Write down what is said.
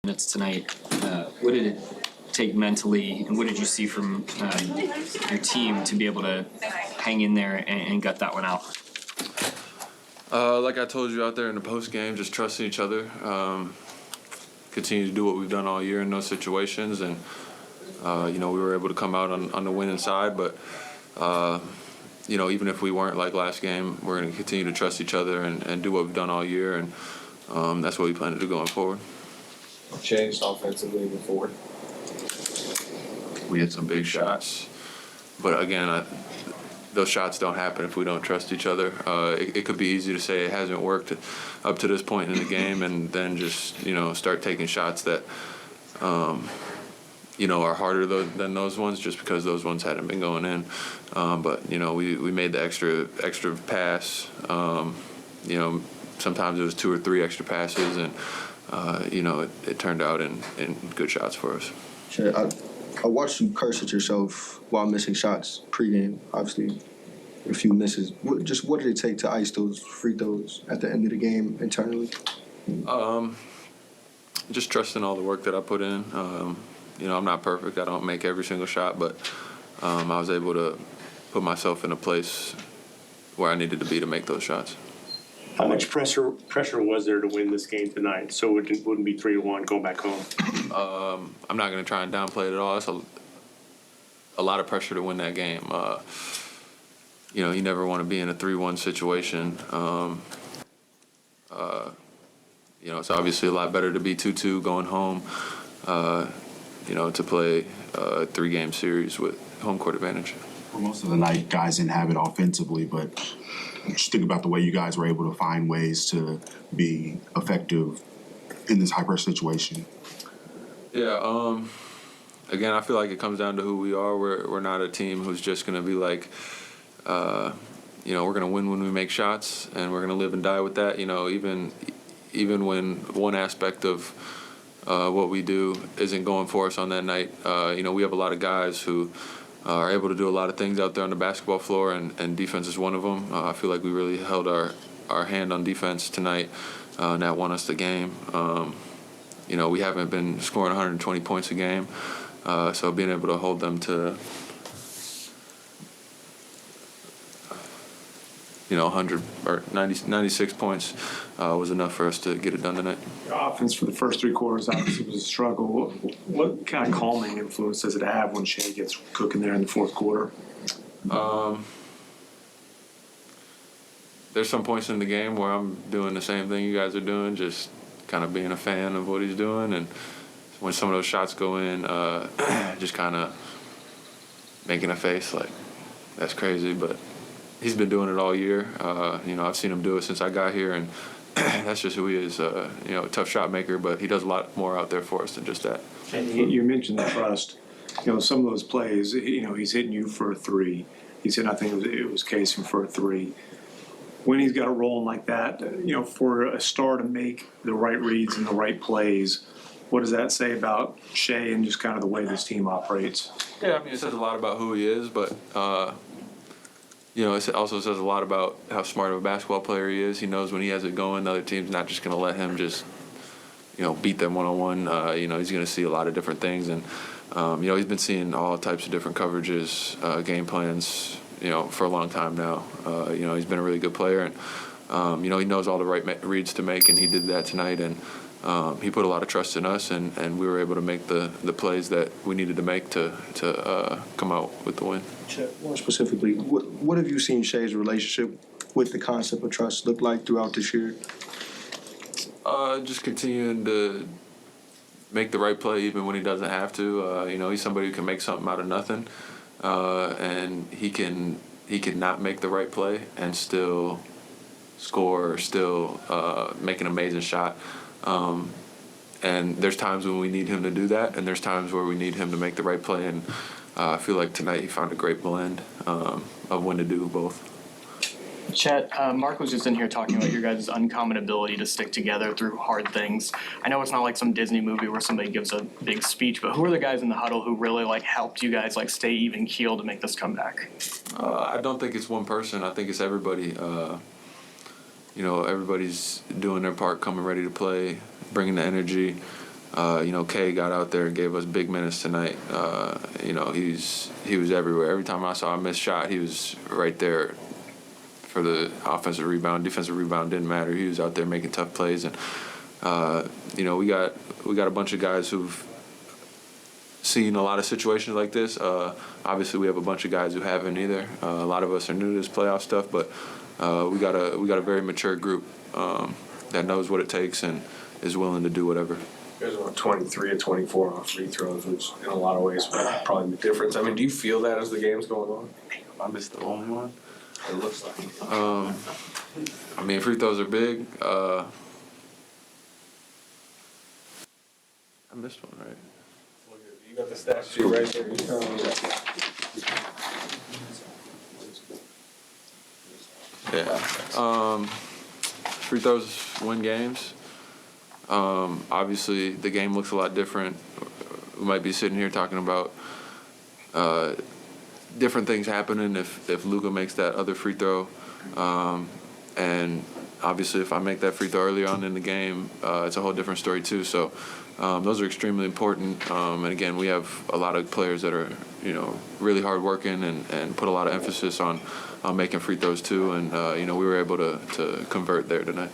minutes tonight. What did it take mentally, and what did you see from your team to be able to hang in there and gut that one out? Like I told you out there in the post game, just trusting each other. Continue to do what we've done all year in those situations, and we were able to come out on the winning side. But even if we weren't like last game, we're going to continue to trust each other and do what we've done all year, and that's what we plan to do going forward. Changed offensively before. We had some big shots, but again, those shots don't happen if we don't trust each other. It could be easy to say it hasn't worked up to this point in the game, and then just start taking shots that are harder than those ones, just because those ones hadn't been going in. But we made the extra pass. Sometimes it was 2 or 3 extra passes, and it turned out in good shots for us. Sure. I watched you curse at yourself while missing shots pregame. Obviously, a few misses. What did it take to ice those free throws at the end of the game internally? Just trusting all the work that I put in. I'm not perfect. I don't make every single shot, but I was able to put myself in a place where I needed to be to make those shots. How much pressure was there to win this game tonight, so it wouldn't be 3-1 going back home? I'm not going to try and downplay it at all. It's a lot of pressure to win that game. You never want to be in a 3-1 situation. It's obviously a lot better to be 2-2 going home, to play a 3-game series with home court advantage. For most of the night, guys didn't have it offensively, but just think about the way you guys were able to find ways to be effective in this high-pressure situation. Yeah, again, I feel like it comes down to who we are. We're not a team who's just going to be like, we're going to win when we make shots, and we're going to live and die with that. Even when one aspect of what we do isn't going for us on that night, we have a lot of guys who are able to do a lot of things out there on the basketball floor, and defense is one of them. I feel like we really held our hand on defense tonight, and that won us the game. We haven't been scoring 120 points a game, so being able to hold them to 100 or 96 points was enough for us to get it done tonight. Your offense for the first 3 quarters obviously was a struggle. What kind of calming influence does it have when Shea gets cooking there in the fourth quarter? There's some points in the game where I'm doing the same thing you guys are doing, just kind of being a fan of what he's doing, and when some of those shots go in, just kind of making a face like, that's crazy, but he's been doing it all year. I've seen him do it since I got here, and that's just who he is. A tough shot maker, but he does a lot more out there for us than just that. And you mentioned the trust. Some of those plays, he's hitting you for a 3. He said, I think it was casing for a 3. When he's got a rolling like that, for a star to make the right reads and the right plays, what does that say about Shea and just kind of the way this team operates? Yeah, it says a lot about who he is, but it also says a lot about how smart of a basketball player he is. He knows when he has it going, the other team's not just going to let him just, beat them one-on-one. He's going to see a lot of different things. And, he's been seeing all types of different coverages, game plans, for a long time now. He's been a really good player. And, he knows all the right reads to make, and he did that tonight. And he put a lot of trust in us, and we were able to make the plays that we needed to make to come out with the win. More specifically, what have you seen Shea's relationship with the concept of trust look like throughout this year? Just continuing to make the right play even when he doesn't have to. He's somebody who can make something out of nothing, and he can not make the right play and still score or still make an amazing shot. And there's times when we need him to do that, and there's times where we need him to make the right play. And I feel like tonight he found a great blend of when to do both. Chet, Mark was just in here talking about your guys' uncommon ability to stick together through hard things. I know it's not like some Disney movie where somebody gives a big speech, but who are the guys in the huddle who really helped you guys stay even keel to make this comeback? I don't think it's one person. I think it's everybody. Everybody's doing their part, coming ready to play, bringing the energy. Kay got out there and gave us big minutes tonight. He was everywhere. Every time I saw a missed shot, he was right there for the offensive rebound. Defensive rebound didn't matter. He was out there making tough plays, and we got a bunch of guys who've seen a lot of situations like this. Obviously, we have a bunch of guys who haven't either. A lot of us are new to this playoff stuff, but we got a very mature group that knows what it takes and is willing to do whatever. You guys went 23 of 24 on free throws, which in a lot of ways would probably be the difference. I mean, do you feel that as the game's going on? I missed the only one. It looks like. Free throws are big. I missed one, right? You got the stat sheet right there. You tell me that. Yeah. Free throws win games. Obviously, the game looks a lot different. We might be sitting here talking about different things happening if Luka makes that other free throw. And obviously, if I make that free throw early on in the game, it's a whole different story too. So those are extremely important. And again, we have a lot of players that are really hard working and put a lot of emphasis on making free throws too. And we were able to convert there tonight.